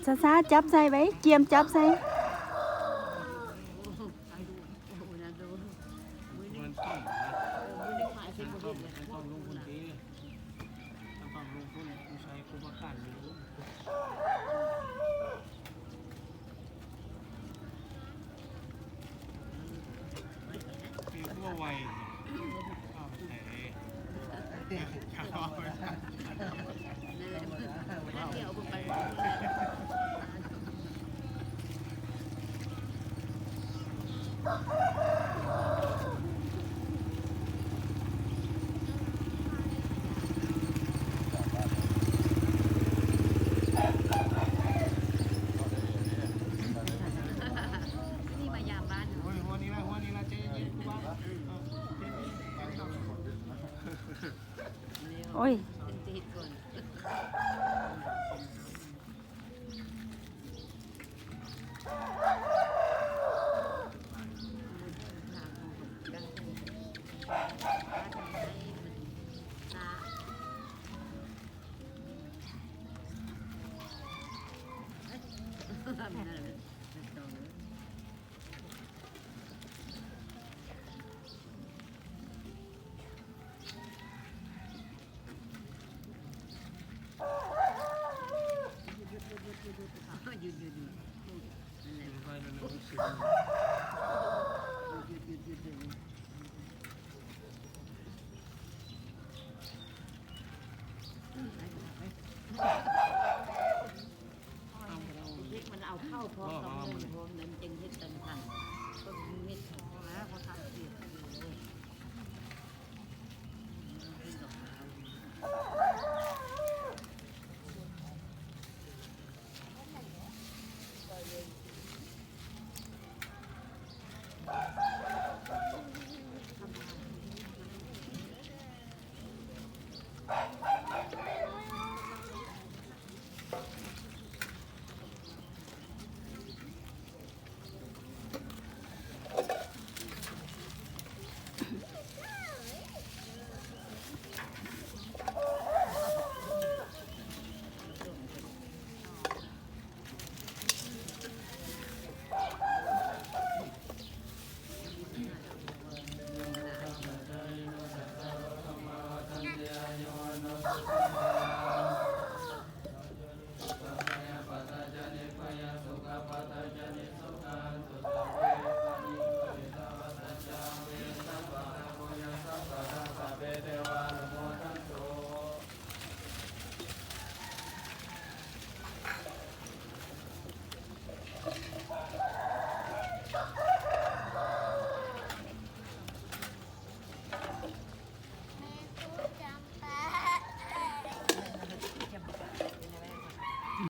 ซาจับใส่ไว้เกียมจับใส่มันต้องต้องลงคนดีต้องลงคนผู้ชายผู้ประกันอยู่คือผู้วัยข้าวแต่ข้าวเดี๋ยวไปนี่มายามบ้าน หัวนี้ละเจ๊เย็นกูบ้า โอ้ย เป็นตีก่อนหยุดนั่นแหละ ไปนั่นสิ หยุดมันเอาเข้าพร้อมกับเงินพร้อมนั้นจึงเฮ็ดตันทันก็เม็ดแล้วเขาทำ